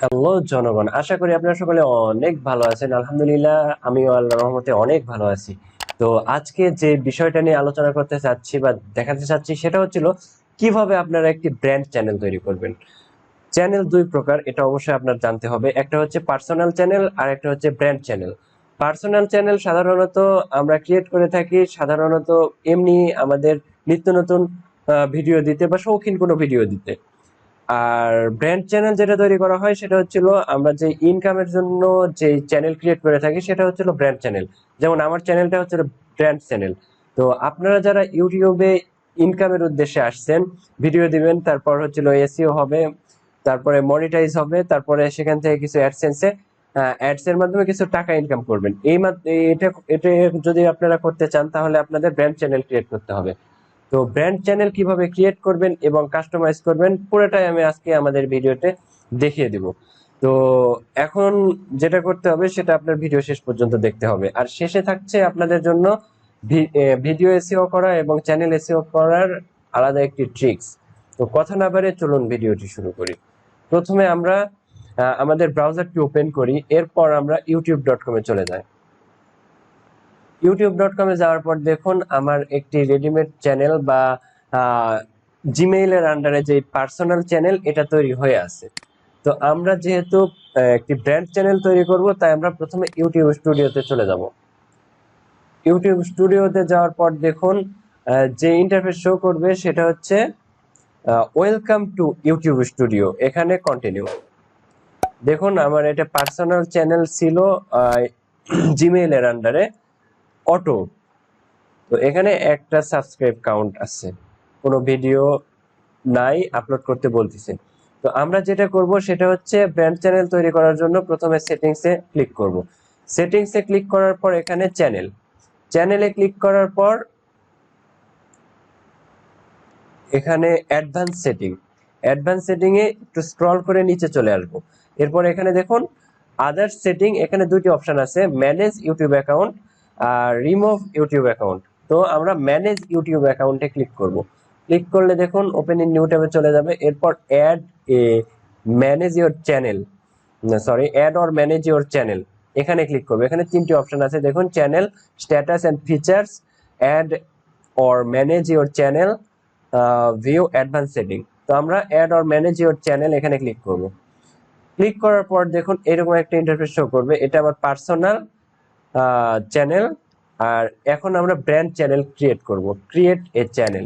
Hello জনগণ, আশা করি আপনারা সকলে অনেক ভালো আছেন। আলহামদুলিল্লাহ, আমিও আল্লাহর রহমতে অনেক ভালো আছি। তো আজকে যে বিষয়টা নিয়ে আলোচনা করতে চাচ্ছি বা দেখাতে চাচ্ছি সেটা হচ্ছিল কিভাবে আপনারা একটি ব্র্যান্ড চ্যানেল তৈরি করবেন। চ্যানেল দুই প্রকার, এটা অবশ্যই আপনার জানতে হবে। একটা হচ্ছে পার্সোনাল চ্যানেল আর একটা হচ্ছে ব্র্যান্ড চ্যানেল। পার্সোনাল চ্যানেল সাধারণত আমরা ক্রিয়েট করে থাকি সাধারণত এমনি আমাদের নিত্য নতুন ভিডিও দিতে বা শৌখিন কোনো ভিডিও দিতে। আর ব্র্যান্ড চ্যানেল যেটা তৈরি করা হয় সেটা হচ্ছিল আমরা যে ইনকামের জন্য যে চ্যানেল ক্রিয়েট করে থাকি সেটা হচ্ছিল ব্র্যান্ড চ্যানেল। যেমন আমার চ্যানেলটা হচ্ছে ব্র্যান্ড চ্যানেল। তো আপনারা যারা ইউটিউবে ইনকামের উদ্দেশ্যে আসছেন, ভিডিও দিবেন, তারপর হচ্ছিল এসইও হবে, তারপরে মনিটাইজ হবে, তারপরে সেখান থেকে কিছু অ্যাডসেন্সে অ্যাডস এর মাধ্যমে কিছু টাকা ইনকাম করবেন। এটা এটা যদি আপনারা করতে চান তাহলে আপনাদের ব্র্যান্ড চ্যানেল ক্রিয়েট করতে হবে। তো ব্র্যান্ড চ্যানেল কিভাবে ক্রিয়েট করবেন এবং কাস্টমাইজ করবেন পুরোটাই আমি আজকে আমাদের ভিডিওতে দেখিয়ে দিব। তো এখন যেটা করতে হবে সেটা আপনার ভিডিও শেষ পর্যন্ত দেখতে হবে, আর শেষে থাকছে আপনাদের জন্য ভিডিও এসইও করা এবং চ্যানেল এসইও করার আলাদা একটি ট্রিক্স। তো কথা না বাড়িয়ে চলুন ভিডিওটি শুরু করি। প্রথমে আমরা আমাদের ব্রাউজারটি ওপেন করি, এরপর আমরা youtube.com-এ চলে যাই। youtube.com-এ যাওয়ার পর দেখুন আমার একটি রেডিমেড চ্যানেল বা জিমেইলের আন্ডারে যে পার্সোনাল চ্যানেল এটা তৈরি হয়ে আছে। তো আমরা যেহেতু একটি ব্র্যান্ড চ্যানেল তৈরি করব, তাই আমরা প্রথমে ইউটিউব স্টুডিওতে চলে যাব। ইউটিউব স্টুডিওতে যাওয়ার পর দেখুন যে ইন্টারফেস শো করবে সেটা হচ্ছে ওয়েলকাম টু ইউটিউব স্টুডিও, এখানে কন্টিনিউ। দেখুন আমার এটা পার্সোনাল চ্যানেল ছিল জিমেইলের আন্ডারে অটো। তো এখানে একটা সাবস্ক্রাইব কাউন্ট আছে, কোনো ভিডিও নাই, আপলোড করতে বলতেছে। তো আমরা যেটা করব সেটা হচ্ছে ব্র্যান্ড চ্যানেল তৈরি করার জন্য প্রথমে সেটিংসে ক্লিক করব। সেটিংসে ক্লিক করার পর এখানে চ্যানেলে ক্লিক করার পর এখানে অ্যাডভান্স সেটিং এ একটু স্ক্রল করে নিচে চলে আসব। এরপর এখানে দেখুন আদার সেটিং, এখানে দুটি অপশন আছে, ম্যানেজ ইউটিউব অ্যাকাউন্ট আর রিমুভ ইউটিউব অ্যাকাউন্ট। তো আমরা ম্যানেজ ইউটিউব অ্যাকাউন্টে ক্লিক করব। ক্লিক করলে দেখুন ওপেন ইন নিউ ট্যাবে চলে যাবে। এরপর add a manage your channel, add or manage your channel, এখানে ক্লিক করবে। এখানে তিনটি অপশন আছে দেখুন, channel status and features, add or manage your channel, view advance setting. তো আমরা add or manage your channel এখানে ক্লিক করব। ক্লিক করার পর দেখুন এরকম একটা ইন্টারফেস শো করবে, এটা আমার পার্সোনাল চ্যানেল। আর এখন আমরা ব্র্যান্ড চ্যানেল ক্রিয়েট করব, ক্রিয়েট এ চ্যানেল।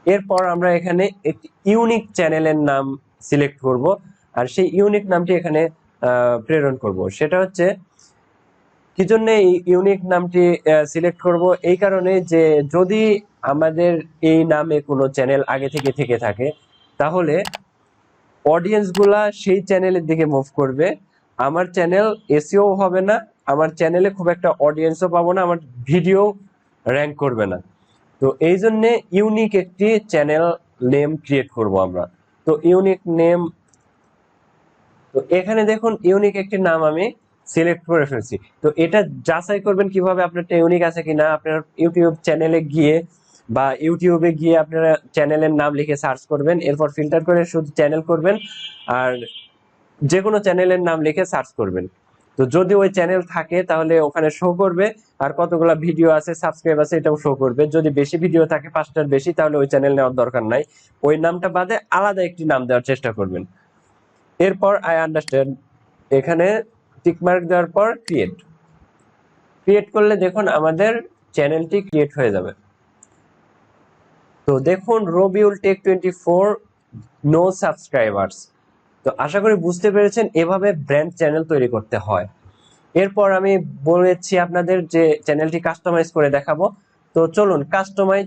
এরপর আমরা এখানে একটি ইউনিক চ্যানেলের নাম সিলেক্ট করব, আর সেই ইউনিক নামটি এখানে প্রেরণ করব। সেটা হচ্ছে কি জন্য এই ইউনিক নামটি সিলেক্ট করব, এই কারণে যে যদি আমাদের এই নামে কোনো চ্যানেল আগে থেকে থাকে তাহলে অডিয়েন্স গুলা সেই চ্যানেলের দিকে মুভ করবে। আমার চ্যানেল এসইও হবে না, আমার চ্যানেলে খুব একটা অডিয়েন্সও পাবো না, আমার ভিডিও র্যাঙ্ক করবে না। তো এই জন্য ইউনিক একটি চ্যানেল নেম ক্রিয়েট করব আমরা। তো ইউনিক নেম, তো এখানে দেখুন ইউনিক একটি নাম আমি সিলেক্ট করে ফেলছি। তো এটা যাচাই করবেন কিভাবে আপনারটা ইউনিক আছে কিনা, আপনার ইউটিউব চ্যানেলে গিয়ে বা ইউটিউবে গিয়ে আপনারা চ্যানেলের নাম লিখে সার্চ করবেন, এরপর ফিল্টার করে শুধু চ্যানেল করবেন আর যে কোনো চ্যানেলের নাম লিখে সার্চ করবেন। তো যদি ওই চ্যানেল থাকে তাহলে ওখানে শো করবে, আর কতগুলো ভিডিও আছে, সাবস্ক্রাইব আছে, এটাও শো করবে। যদি বেশি ভিডিও থাকে, 5টার বেশি, তাহলে ওই চ্যানেল নেওয়ার দরকার নাই, ওই নামটা বাদে আলাদা একটি নাম দেওয়ার চেষ্টা করবেন। এরপর আই আন্ডারস্ট্যান্ড, এখানে টিকমার্ক দেওয়ার পর ক্রিয়েট করলে দেখুন আমাদের চ্যানেলটি ক্রিয়েট হয়ে যাবে। তো দেখুন রবিউল টেক 24 নো সাবস্ক্রাইবার্স। তো আশা করি বুঝতে পেরেছেন এভাবে ব্র্যান্ড চ্যানেল তৈরি করতে হয়। এরপর আমি বলেছি আপনাদের যে চ্যানেলটি কাস্টমাইজ করে দেখাবো। তো চলুন কাস্টমাইজ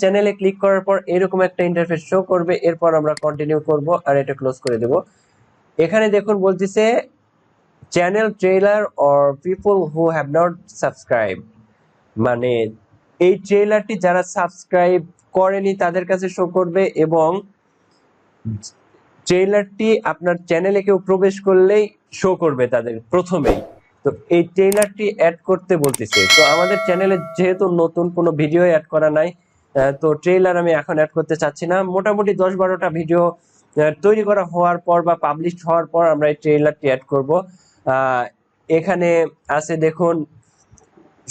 চ্যানেলে ক্লিক করার পর এরকম একটা ইন্টারফেস শো করবে। এরপর আমরা কন্টিনিউ করব আর এটা ক্লোজ করে দেব। এখানে দেখুন বলতেছে channel trailer or people who have not subscribe, মানে এই ট্রেলারটি যারা সাবস্ক্রাইব করেনি তাদের কাছে শো করবে, এবং ট্রেলারটি আপনার চ্যানেলে কেউ প্রবেশ করলেই শো করবে তাদের প্রথমেই। তো এই ট্রেলারটি অ্যাড করতে বলতেছে। তো আমাদের চ্যানেলে যেহেতু নতুন কোনো ভিডিও অ্যাড করা নাই, তো ট্রেইলার আমি এখন অ্যাড করতে চাচ্ছি না। মোটামুটি 10-12টা ভিডিও তৈরি করা হওয়ার পর বা পাবলিশ হওয়ার পর আমরা এই ট্রেইলারটি অ্যাড করব। এখানে আছে দেখুন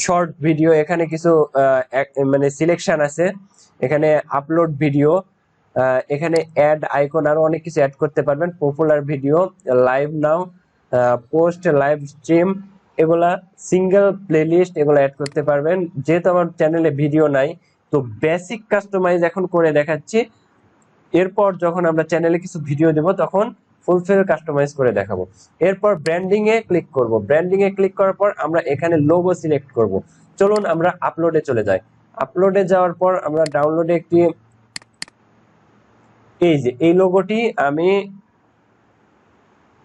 শর্ট ভিডিও, এখানে কিছু মানে সিলেকশন আছে, এখানে আপলোড ভিডিও, এখানে অ্যাড আইকন, আরো অনেক কিছু অ্যাড করতে পারবেন। পপুলার ভিডিও, লাইভ নাও, পোস্ট, লাইভ স্ট্রিম, এগুলা সিঙ্গেল প্লেলিস্ট, এগুলা অ্যাড করতে পারবেন। যেহেতু আমার চ্যানেলে ভিডিও নাই, তো বেসিক কাস্টমাইজ এখন করে দেখাচ্ছি। এরপর যখন আমরা চ্যানেলে কিছু ভিডিও দেব তখন ফুলফিল কাস্টমাইজ করে দেখাবো। এরপর ব্র্যান্ডিং এ ক্লিক করব। ব্র্যান্ডিং এ ক্লিক করার পর আমরা এখানে লোগো সিলেক্ট করব। চলুন আমরা আপলোডে চলে যাই। আপলোডে যাওয়ার পর আমরা ডাউনলোডে একটি, এই যে এই লোগোটি আমি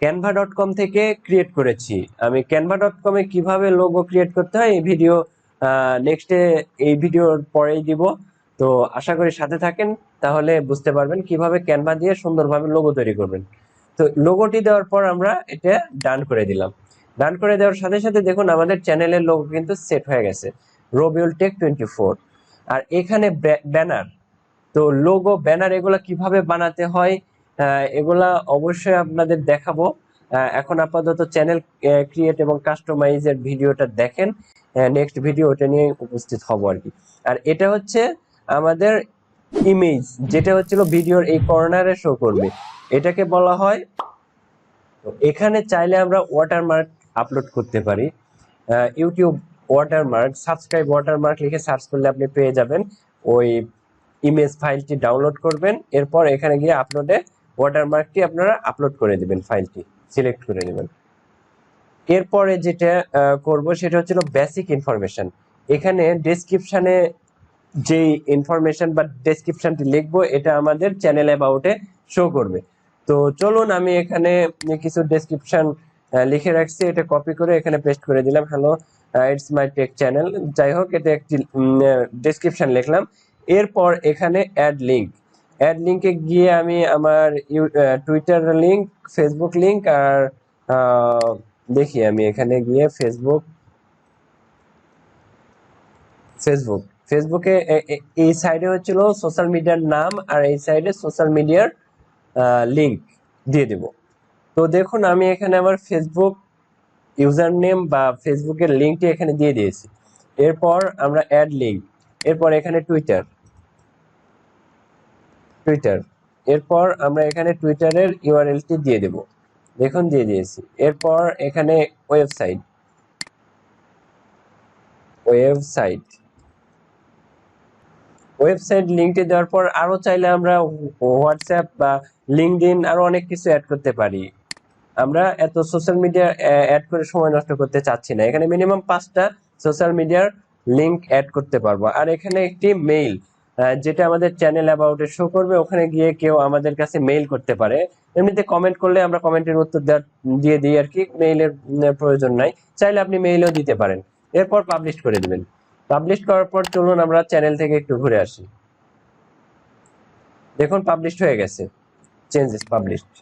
canva.com থেকে ক্রিয়েট করেছি। আমি canva.com এ কিভাবে লোগো ক্রিয়েট করতে হয় এই ভিডিও নেক্সটে, এই ভিডিওর পরেই দিব। তো আশা করি সাথে থাকেন, তাহলে বুঝতে পারবেন কিভাবে ক্যানভা দিয়ে সুন্দরভাবে লোগো তৈরি করবেন। তো লোগোটি দেওয়ার পর আমরা এটা ডান করে দিলাম। ডান করে দেওয়ার সাথে সাথে দেখুন আমাদের চ্যানেলের লোগো কিন্তু সেট হয়ে গেছে, রবিউল টেক 24। আর এখানে ব্যানার, তো লোগো, ব্যানার এগুলা কিভাবে বানাতে হয় এগুলা অবশ্যই আপনাদের দেখাবো। এখন আপাতত চ্যানেল ক্রিয়েট এবং কাস্টমাইজের ভিডিওটা দেখেন, নেক্সট ভিডিও ওটা নিয়ে উপস্থিত হব আর কি। আর এটা হচ্ছে আমাদের ইমেজ, যেটা হচ্ছিল ভিডিওর এই কর্নারে শো করবে, এটাকে বলা হয়। তো এখানে চাইলে আমরা ওয়াটারমার্ক আপলোড করতে পারি। ইউটিউব ওয়াটারমার্ক, সাবস্ক্রাইব ওয়াটারমার্ক লিখে সার্চ করলে আপনি পেয়ে যাবেন। ওই ইমেজ ফাইলটি ডাউনলোড করবেন, এরপর এখানে গিয়ে আপলোডে ওয়াটারমার্কটি আপনারা আপলোড করে দিবেন, ফাইলটি সিলেক্ট করে নেবেন। এরপরে যেটা করব সেটা হচ্ছিল বেসিক ইনফরমেশন। এখানে ডেসক্রিপশনে যেই ইনফরমেশন বা ডেসক্রিপশনটি লিখবো এটা আমাদের চ্যানেল অ্যাবাউটে শো করবে। তো চলুন আমি এখানে কিছু ডেসক্রিপশন লিখে রাখছি, এটা কপি করে এখানে পেস্ট করে দিলাম। Hello, it's my take channel, যাই হোক এটা একটি ডেসক্রিপশন লিখলাম। এরপর এখানে অ্যাড লিঙ্ক, অ্যাড লিঙ্কে গিয়ে আমি আমার টুইটার লিঙ্ক, ফেসবুক লিঙ্ক, আর দেখি আমি এখানে গিয়ে ফেসবুকে এই সাইডে হচ্ছিল সোশ্যাল মিডিয়ার নাম, আর এই সাইডে সোশ্যাল মিডিয়ার লিঙ্ক দিয়ে দেব। তো দেখুন আমি এখানে আমার ফেসবুক ইউজার নেম বা ফেসবুকের লিঙ্কটি এখানে দিয়ে দিয়েছি। এরপর আমরা অ্যাড লিঙ্ক, এরপর এখানে টুইটার, এরপর আমরা এখানে টুইটারের ইউআরএলটি দিয়ে দেব, দেখুন দিয়ে দিয়েছি। এরপর এখানে ওয়েবসাইট লিঙ্কটি দেওয়ার পর আরো চাইলে আমরা হোয়াটসঅ্যাপ বা লিঙ্কডইন আরো অনেক কিছু অ্যাড করতে পারি। আমরা এত সোশ্যাল মিডিয়া অ্যাড করে সময় নষ্ট করতে চাচ্ছি না, এখানে মিনিমাম 5টা সোশ্যাল মিডিয়ার লিঙ্ক অ্যাড করতে পারবো। আর এখানে একটি মেইল, যেটা আমাদের চ্যানেল অ্যাবাউটে শো করবে, ওখানে গিয়ে কেউ আমাদের কাছে মেইল করতে পারে। এমনিতে কমেন্ট করলে আমরা কমেন্টের উত্তর দিয়ে দিই আর কি, মেইলের প্রয়োজন নাই, চাইলে আপনি মেইলও দিতে পারেন। এরপর পাবলিশ করে দিবেন। পাবলিশ করার পর চলুন আমরা চ্যানেল থেকে একটু ঘুরে আসি। দেখুন পাবলিশ হয়ে গেছে, চেঞ্জেস পাবলিশড।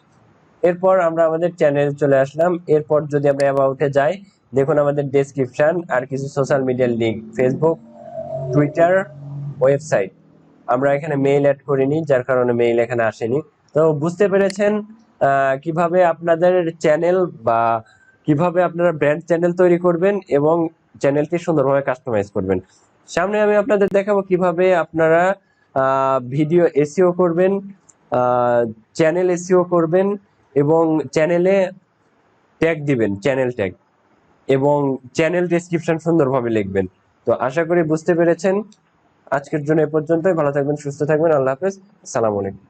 এরপর আমরা আমাদের চ্যানেল চলে আসলাম। এরপর যদি আমরা অ্যাবাউটে যাই, দেখুন আমাদের ডেসক্রিপশন আর কিছু সোশ্যাল মিডিয়ার লিঙ্ক, ফেসবুক, টুইটার, ওয়েবসাইট। আমরা এখানে মেইল অ্যাড করিনি, যার কারণে মেইল এখানে আসেনি। তো বুঝতে পেরেছেন কিভাবে আপনাদের চ্যানেল বা কিভাবে আপনারা ব্র্যান্ড চ্যানেল তৈরি করবেন এবং চ্যানেলটি সুন্দরভাবে কাস্টমাইজ করবেন। সামনে আমি আপনাদের দেখাবো কিভাবে আপনারা ভিডিও এসইও করবেন, চ্যানেল এসইও করবেন এবং চ্যানেলে ট্যাগ দিবেন, চ্যানেল ট্যাগ, এবং চ্যানেল ডেসক্রিপশন সুন্দরভাবে লিখবেন। তো আশা করি বুঝতে পেরেছেন। আজকের জন্য এ পর্যন্তই, ভালো থাকবেন, সুস্থ থাকবেন, আল্লাহ হাফেজ, আসসালামু আলাইকুম।